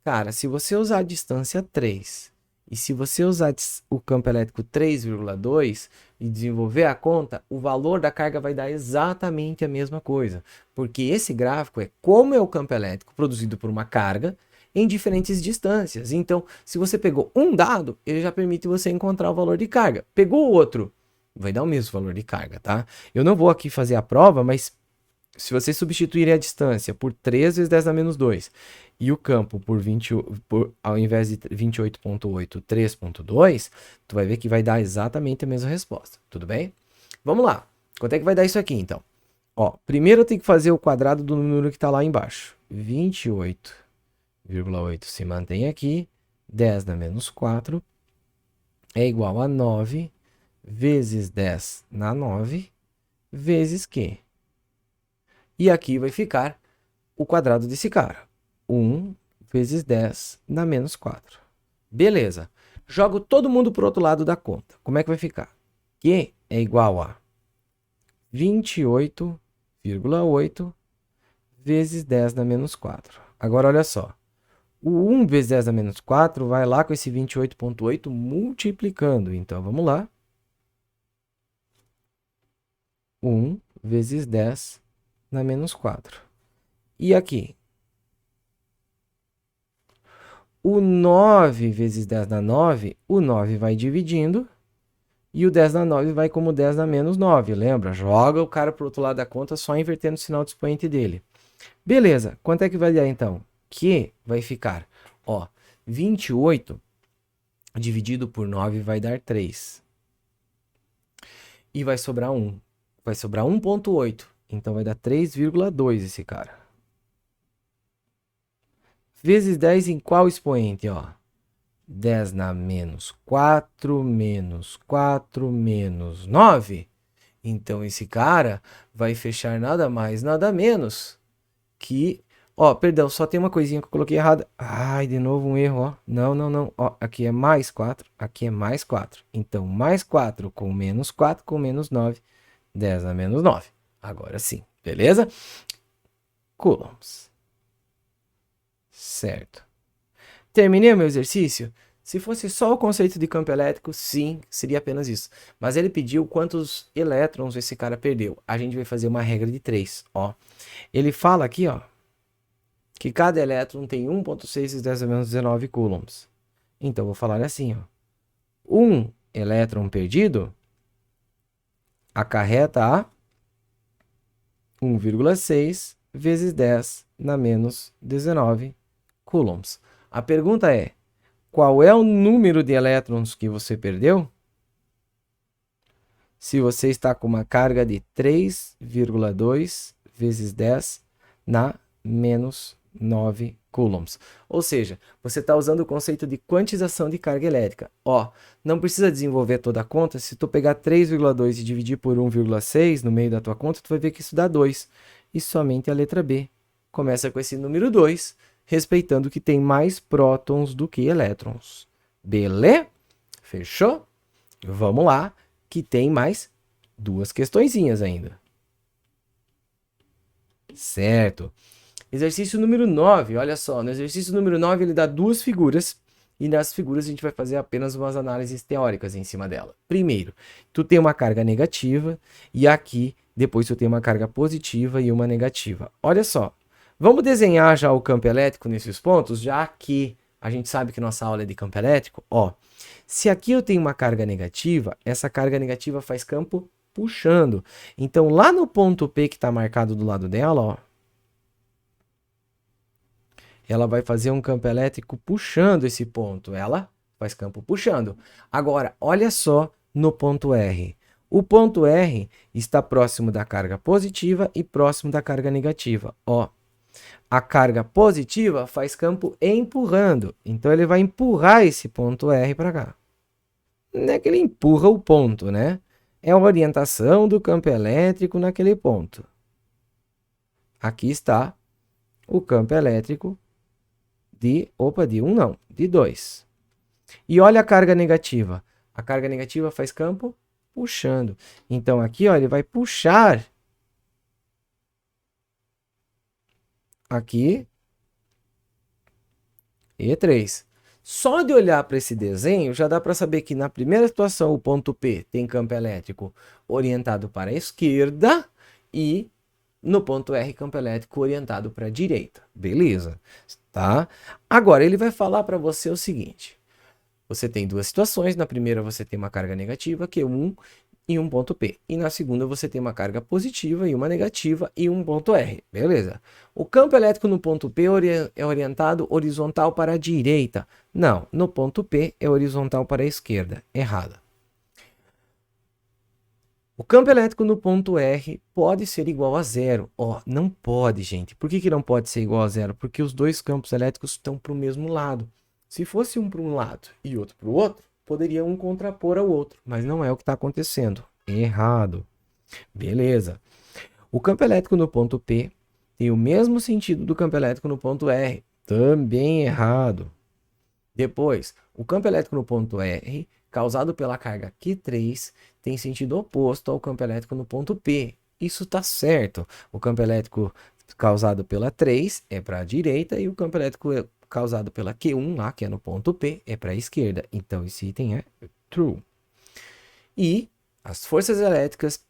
Cara, se você usar a distância 3 e se você usar o campo elétrico 3,2 e desenvolver a conta, o valor da carga vai dar exatamente a mesma coisa. Porque esse gráfico é como é o campo elétrico produzido por uma carga em diferentes distâncias. Então, se você pegou um dado, ele já permite você encontrar o valor de carga. Pegou o outro, vai dar o mesmo valor de carga, tá? Eu não vou aqui fazer a prova, mas se você substituir a distância por 3 vezes 10 a menos 2 e o campo ao invés de 28,8, 3,2, tu vai ver que vai dar exatamente a mesma resposta, tudo bem? Vamos lá, quanto é que vai dar isso aqui então? Ó, primeiro eu tenho que fazer o quadrado do número que está lá embaixo. 28,8 se mantém aqui, 10 na menos 4 é igual a 9 vezes 10 na 9 vezes Q. E aqui vai ficar o quadrado desse cara. 1 vezes 10 na menos 4. Beleza. Jogo todo mundo para o outro lado da conta. Como é que vai ficar? Q é igual a 28,8 vezes 10 na menos 4. Agora, olha só. O 1 vezes 10 na menos 4 vai lá com esse 28,8 multiplicando. Então, vamos lá. 1 vezes 10 na menos 4. E aqui? O 9 vezes 10 na 9, o 9 vai dividindo. E o 10 na 9 vai como 10 na menos 9. Lembra? Joga o cara para o outro lado da conta só invertendo o sinal de expoente dele. Beleza. Quanto é que vai dar então? Que vai ficar, ó, 28 dividido por 9 vai dar 3. E vai sobrar 1. Vai sobrar 1,8. Então vai dar 3,2 esse cara. vezes 10 em qual expoente, ó? 10 na menos 4 menos 9. Então, esse cara vai fechar nada mais, nada menos que... Ó, perdão, só tem uma coisinha que eu coloquei errada. Ai, de novo um erro, ó. Não, não, não. Ó, aqui é mais 4, aqui é mais 4. Então, mais 4 com menos 4 com menos 9. 10 a menos 9. Agora sim, beleza? Coulombs. Certo. Terminei o meu exercício? Se fosse só o conceito de campo elétrico, sim, seria apenas isso. Mas ele pediu quantos elétrons esse cara perdeu. A gente vai fazer uma regra de 3, ó. Ele fala aqui, ó, que cada elétron tem 1,6 vezes 10 a menos 19 coulombs. Então, vou falar assim, ó. Um elétron perdido acarreta a 1,6 vezes 10 na menos 19 coulombs. A pergunta é, qual é o número de elétrons que você perdeu? Se você está com uma carga de 3,2 vezes 10 na menos 9 coulombs. Ou seja, você está usando o conceito de quantização de carga elétrica. Ó, não precisa desenvolver toda a conta. Se tu pegar 3,2 e dividir por 1,6 no meio da tua conta, tu vai ver que isso dá 2. E somente a letra B começa com esse número 2, respeitando que tem mais prótons do que elétrons. Beleza? Fechou? Vamos lá, que tem mais duas questõezinhas ainda. Certo. Exercício número 9, olha só, no exercício número 9 ele dá duas figuras, e nas figuras a gente vai fazer apenas umas análises teóricas em cima dela. Primeiro, tu tem uma carga negativa, e aqui depois tu tem uma carga positiva e uma negativa. Olha só, vamos desenhar já o campo elétrico nesses pontos, já que a gente sabe que nossa aula é de campo elétrico. Ó, se aqui eu tenho uma carga negativa, essa carga negativa faz campo puxando. Então lá no ponto P que está marcado do lado dela, ó, ela vai fazer um campo elétrico puxando esse ponto. Ela faz campo puxando. Agora, olha só no ponto R. O ponto R está próximo da carga positiva e próximo da carga negativa. Ó, a carga positiva faz campo empurrando. Então, ele vai empurrar esse ponto R para cá. Não é que ele empurra o ponto, né? É a orientação do campo elétrico naquele ponto. Aqui está o campo elétrico de 1 não, de 2. E olha a carga negativa. A carga negativa faz campo puxando. Então aqui, ó, ele vai puxar aqui E3. Só de olhar para esse desenho, já dá para saber que na primeira situação o ponto P tem campo elétrico orientado para a esquerda e no ponto R campo elétrico orientado para a direita. Beleza? Tá? Agora ele vai falar para você o seguinte. Você tem duas situações. Na primeira você tem uma carga negativa, Q1 e um ponto P. E na segunda você tem uma carga positiva e uma negativa e um ponto R. Beleza? O campo elétrico no ponto P é orientado horizontal para a direita. Não, no ponto P é horizontal para a esquerda. Errada. O campo elétrico no ponto R pode ser igual a zero. Ó, não pode, gente. Por que não pode ser igual a zero? Porque os dois campos elétricos estão para o mesmo lado. Se fosse um para um lado e outro para o outro, poderia um contrapor ao outro. Mas não é o que está acontecendo. Errado. Beleza. O campo elétrico no ponto P tem o mesmo sentido do campo elétrico no ponto R. Também errado. Depois, o campo elétrico no ponto R, causado pela carga Q3, tem sentido oposto ao campo elétrico no ponto P. Isso está certo. O campo elétrico causado pela 3 é para a direita e o campo elétrico causado pela Q1, lá que é no ponto P, é para a esquerda. Então, esse item é true. E as forças elétricas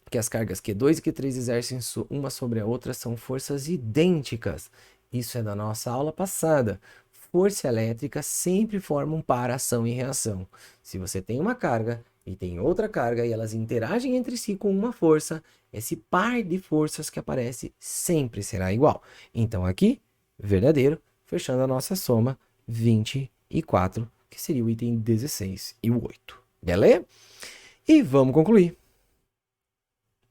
que as cargas Q2 e Q3 exercem uma sobre a outra são forças idênticas. Isso é da nossa aula passada. Força elétrica sempre formam par, ação e reação. Se você tem uma carga e tem outra carga e elas interagem entre si com uma força, esse par de forças que aparece sempre será igual. Então aqui, verdadeiro, fechando a nossa soma, 24, que seria o item 16 e o 8. Beleza? E vamos concluir.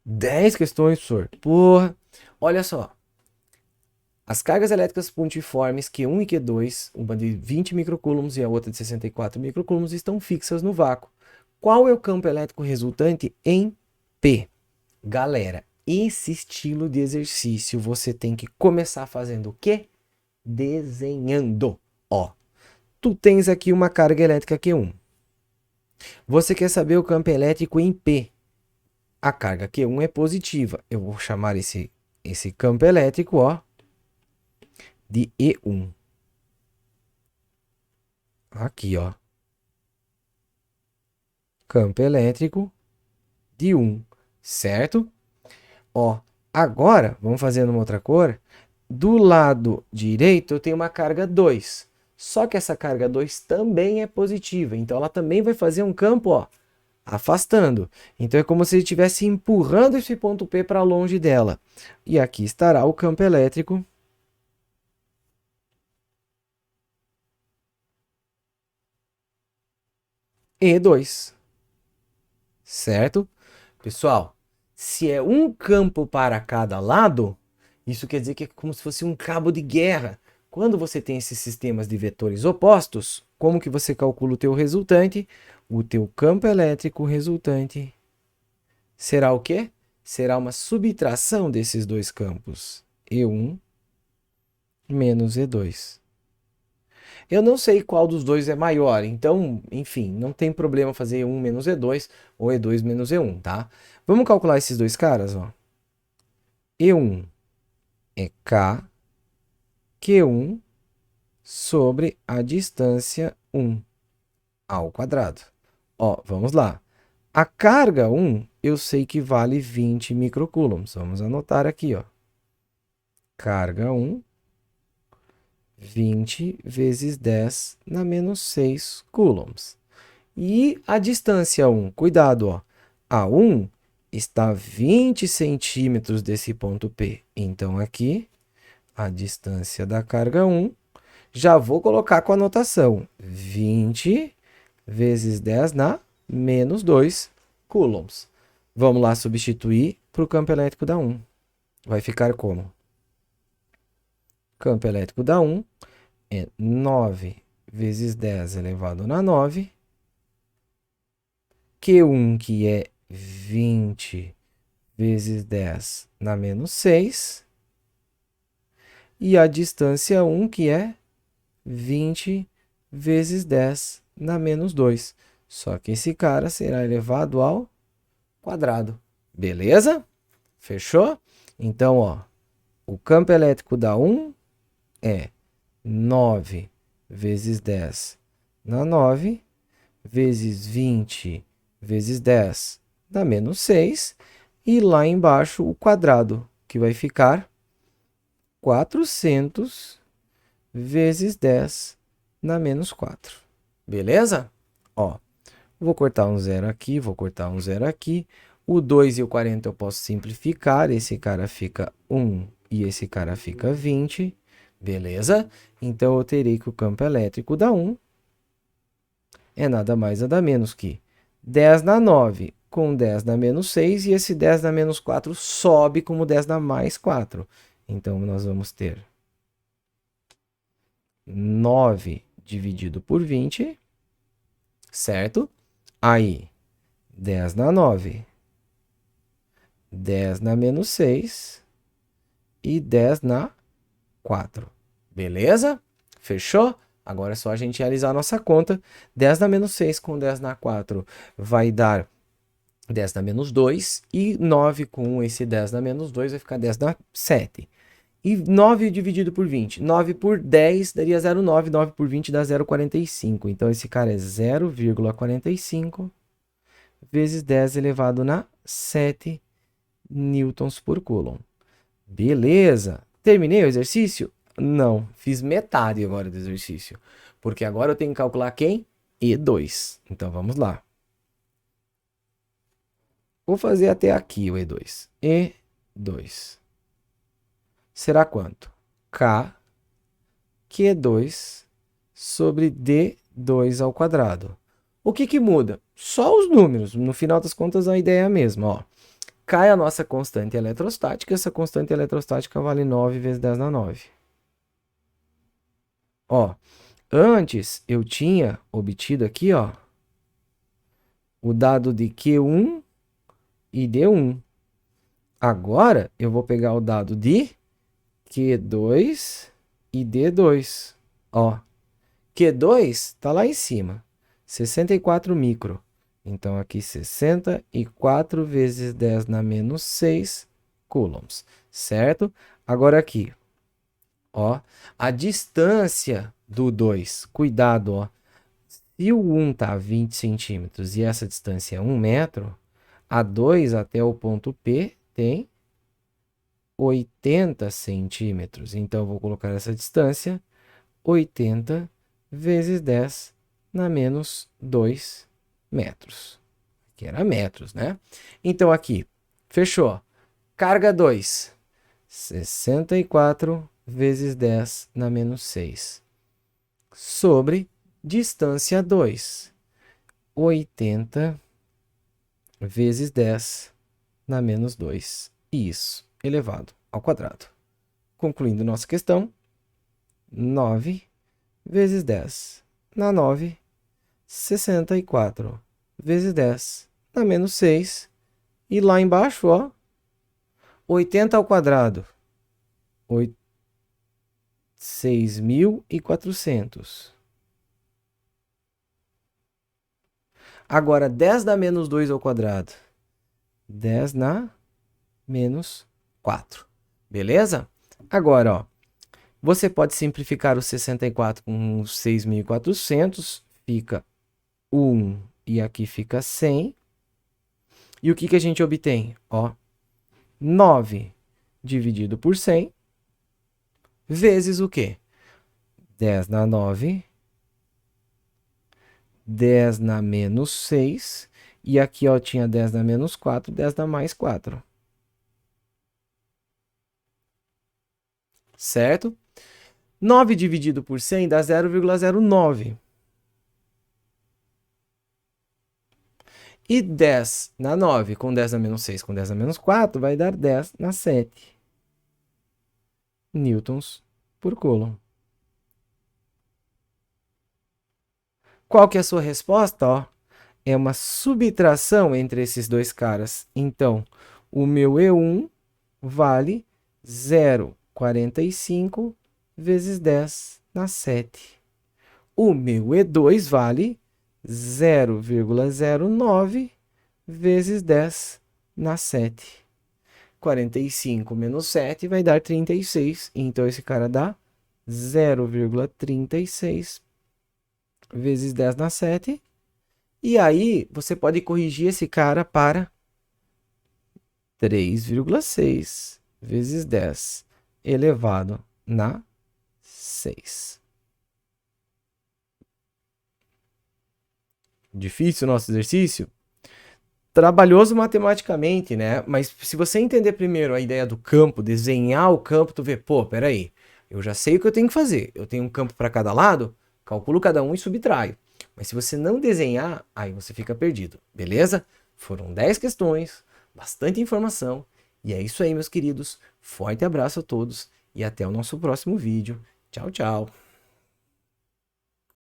10 questões, professor. Porra, olha só. As cargas elétricas pontiformes Q1 e Q2, uma de 20 microcoulombs e a outra de 64 microcoulombs, estão fixas no vácuo. Qual é o campo elétrico resultante em P? Galera, esse estilo de exercício você tem que começar fazendo o quê? Desenhando. Ó, tu tens aqui uma carga elétrica Q1. Você quer saber o campo elétrico em P. A carga Q1 é positiva. Eu vou chamar esse campo elétrico, ó, de E1. Aqui, ó. Campo elétrico de 1, certo? Ó, agora, vamos fazer uma outra cor. Do lado direito, eu tenho uma carga 2. Só que essa carga 2 também é positiva. Então, ela também vai fazer um campo, ó, afastando. Então, é como se ele estivesse empurrando esse ponto P para longe dela. E aqui estará o campo elétrico E2. Certo? Pessoal, se é um campo para cada lado, isso quer dizer que é como se fosse um cabo de guerra. Quando você tem esses sistemas de vetores opostos, como que você calcula o teu resultante? O teu campo elétrico resultante será o quê? Será uma subtração desses dois campos, E1 menos E2. Eu não sei qual dos dois é maior, então, enfim, não tem problema fazer E1 menos E2 ou E2 menos E1, tá? Vamos calcular esses dois caras, ó. E1 é K, Q1 sobre a distância 1 ao quadrado. Ó, vamos lá. A carga 1, eu sei que vale 20 microcoulombs. Vamos anotar aqui, ó. Carga 1, 20 vezes 10 na menos 6 coulombs. E a distância 1, cuidado, ó. A 1 está a 20 centímetros desse ponto P. Então, aqui, a distância da carga 1, já vou colocar com a anotação. 20 vezes 10 na menos 2 coulombs. Vamos lá substituir para o campo elétrico da 1. Vai ficar como? Campo elétrico da 1 é 9 vezes 10 elevado na 9. Q1, que é 20 vezes 10 na menos 6. E a distância 1, que é 20 vezes 10 na menos 2. Só que esse cara será elevado ao quadrado. Beleza? Fechou? Então, ó, o campo elétrico da 1 é 9 vezes 10 na 9, vezes 20 vezes 10 na menos 6, e lá embaixo o quadrado, que vai ficar 400 vezes 10 na menos 4. Beleza? Ó, vou cortar um zero aqui, vou cortar um zero aqui. O 2 e o 40 eu posso simplificar. Esse cara fica 1 e esse cara fica 20. Beleza? Então, eu terei que o campo elétrico da 1 é nada mais nada menos que 10 na 9 com 10 na menos 6. E esse 10 na menos 4 sobe como 10 na mais 4. Então, nós vamos ter 9 dividido por 20, certo? Aí, 10 na 9, 10 na menos 6 e 10 na 4. Beleza? Fechou? Agora é só a gente realizar a nossa conta. 10 na menos 6 com 10 na 4 vai dar 10 na menos 2. E 9 com esse 10 na menos 2 vai ficar 10 na 7. E 9 dividido por 20. 9 por 10 daria 0,9. 9 por 20 dá 0,45. Então, esse cara é 0,45 vezes 10 elevado na 7 newtons por coulomb. Beleza. Terminei o exercício? Não. Fiz metade agora do exercício. Porque agora eu tenho que calcular quem? E2. Então, vamos lá. Vou fazer até aqui o E2. E2. Será quanto? K Q2 sobre D2 ao quadrado. O que muda? Só os números. No final das contas, a ideia é a mesma. Ó. K é a nossa constante eletrostática. Essa constante eletrostática vale 9 vezes 10 na 9. Ó, antes eu tinha obtido aqui, ó, o dado de Q1 e D1. Agora eu vou pegar o dado de Q2 e D2. Ó, Q2 está lá em cima, 64 micro. Então, aqui 64 vezes 10 na menos 6 coulombs, certo? Agora aqui, ó, a distância do 2, cuidado, ó. Se o 1 está a 20 centímetros e essa distância é 1 metro, a 2 até o ponto P tem 80 centímetros. Então, eu vou colocar essa distância, 80 vezes 10 na menos 2 metros. Que era metros, né? Então, aqui, fechou. Carga 2, 64 vezes 10 na menos 6. Sobre distância 2, 80 vezes 10 na menos 2. Isso, elevado ao quadrado. Concluindo nossa questão, 9 vezes 10 na 9, 64 vezes 10 na menos 6. E lá embaixo, ó, 80 ao quadrado, 6.400. Agora, 10 na menos 2 ao quadrado, 10 na menos 4. Beleza? Agora, ó, você pode simplificar o 64 com 6.400, fica 1 e aqui fica 100. E o que a gente obtém? Ó, 9 dividido por 100 vezes o quê? 10 na 9, 10 na menos 6, e aqui ó, tinha 10 na menos 4, 10 na mais 4. Certo? 9 dividido por 100 dá 0,09. E 10 na 9 com 10 na menos 6 com 10 na menos 4 vai dar 10 na 7 newtons por coulomb. Qual que é a sua resposta? Ó, é uma subtração entre esses dois caras. Então, o meu E1 vale 0,45 vezes 10 na 7. O meu E2 vale 0,09 vezes 10 na 7. 45 menos 7 vai dar 36. Então, esse cara dá 0,36 vezes 10 na 7. E aí, você pode corrigir esse cara para 3,6 vezes 10 elevado na 6. Difícil o nosso exercício? Trabalhoso matematicamente, né? Mas se você entender primeiro a ideia do campo, desenhar o campo, tu vê, pô, peraí, eu já sei o que eu tenho que fazer. Eu tenho um campo para cada lado, calculo cada um e subtraio. Mas se você não desenhar, aí você fica perdido, beleza? Foram 10 questões, bastante informação. E é isso aí, meus queridos. Forte abraço a todos e até o nosso próximo vídeo. Tchau, tchau.